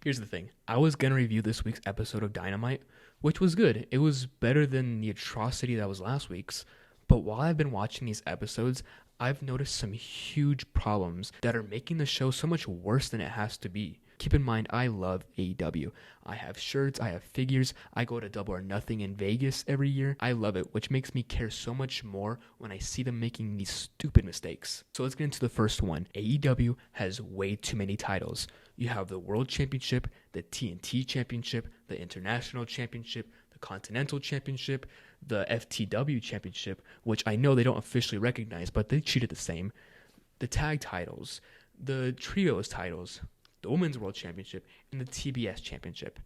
Here's the thing. I was going to review this week's episode of Dynamite, which was good. It was better than the atrocity that was last week's. But while I've been watching these episodes, I've noticed some huge problems that are making the show so much worse than it has to be. Keep in mind, I love AEW. I have shirts, I have figures, I go to Double or Nothing in Vegas every year. I love it, which makes me care so much more when I see them making these stupid mistakes. So let's get into the first one. AEW has way too many titles. You have the World Championship, the TNT Championship, the International Championship, the Continental Championship, the FTW Championship, which I know they don't officially recognize, but they treat it the same. The tag titles, the trios titles, the Women's World Championship, and the TBS Championship.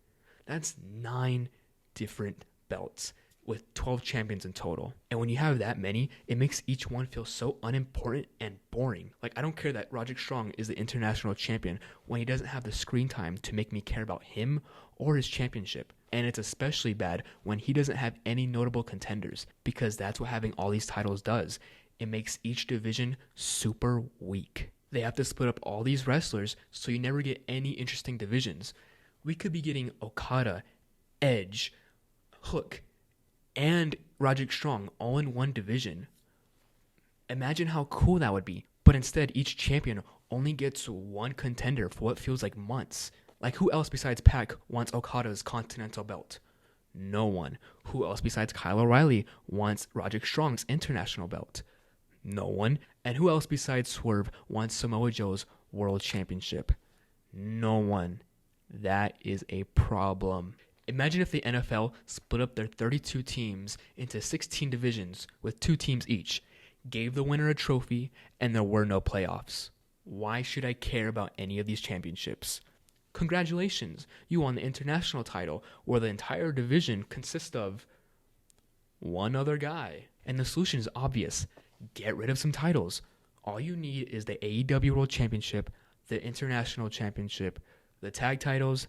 That's 9 different belts with 12 champions in total. And when you have that many, it makes each one feel so unimportant and boring. Like, I don't care that Roderick Strong is the international champion when he doesn't have the screen time to make me care about him or his championship. And it's especially bad when he doesn't have any notable contenders, because that's what having all these titles does. It makes each division super weak. They have to split up all these wrestlers, so you never get any interesting divisions. We could be getting Okada, Edge, Hook, and Roderick Strong all in one division. Imagine how cool that would be. But instead, each champion only gets one contender for what feels like months. Like, who else besides Pac wants Okada's Continental belt? No one. Who else besides Kyle O'Reilly wants Roderick Strong's International belt? No one. And who else besides Swerve wants Samoa Joe's World Championship? No one. That is a problem. Imagine if the NFL split up their 32 teams into 16 divisions with 2 teams each, gave the winner a trophy, and there were no playoffs. Why should I care about any of these championships? Congratulations, you won the international title, where the entire division consists of one other guy. And the solution is obvious. Get rid of some titles. All you need is the AEW World Championship, the International Championship, the Tag titles,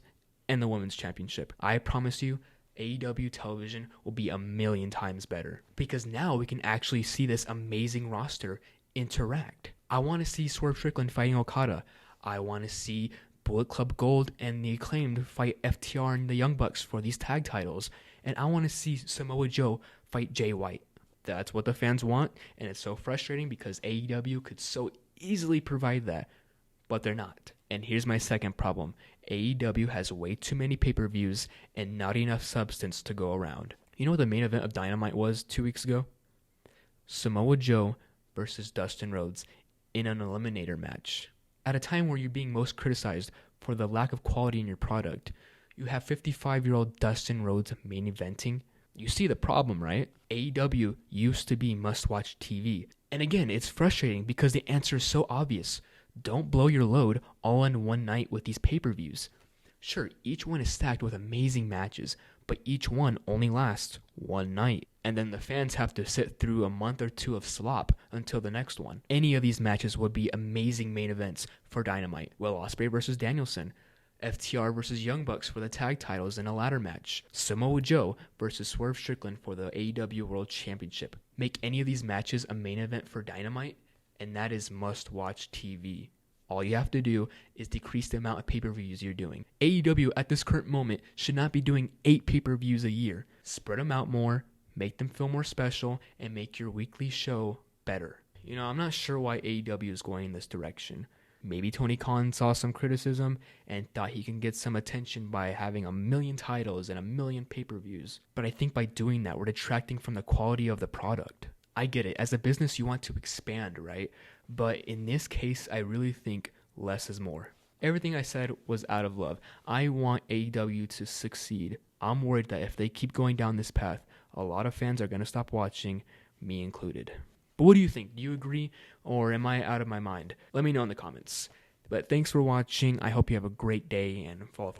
and the Women's Championship. I promise you, AEW television will be 1,000,000 times better, because now we can actually see this amazing roster interact. I want to see Swerve Strickland fighting Okada. I want to see Bullet Club Gold and the Acclaimed fight FTR and the Young Bucks for these tag titles. And I want to see Samoa Joe fight Jay White. That's what the fans want, and it's so frustrating because AEW could so easily provide that, but they're not. And here's my second problem. AEW has way too many pay-per-views and not enough substance to go around. You know what the main event of Dynamite was 2 weeks ago? Samoa Joe versus Dustin Rhodes in an eliminator match. At a time where you're being most criticized for the lack of quality in your product, you have 55-year-old Dustin Rhodes main eventing. You see the problem, right? AEW used to be must-watch TV. And again, it's frustrating because the answer is so obvious. Don't blow your load all in one night with these pay-per-views. Sure, each one is stacked with amazing matches, but each one only lasts one night. And then the fans have to sit through a month or 2 of slop until the next one. Any of these matches would be amazing main events for Dynamite. Will Ospreay versus Danielson. FTR versus Young Bucks for the tag titles in a ladder match. Samoa Joe versus Swerve Strickland for the AEW World Championship. Make any of these matches a main event for Dynamite, and that is must-watch TV. All you have to do is decrease the amount of pay-per-views you're doing. AEW at this current moment should not be doing 8 pay-per-views a year. Spread them out more, make them feel more special, and make your weekly show better. You know, I'm not sure why AEW is going in this direction. Maybe Tony Khan saw some criticism and thought he can get some attention by having 1,000,000 titles and 1,000,000 pay-per-views. But I think by doing that, we're detracting from the quality of the product. I get it. As a business, you want to expand, right? But in this case, I really think less is more. Everything I said was out of love. I want AEW to succeed. I'm worried that if they keep going down this path, a lot of fans are going to stop watching, me included. But what do you think? Do you agree, or am I out of my mind? Let me know in the comments. But thanks for watching. I hope you have a great day and follow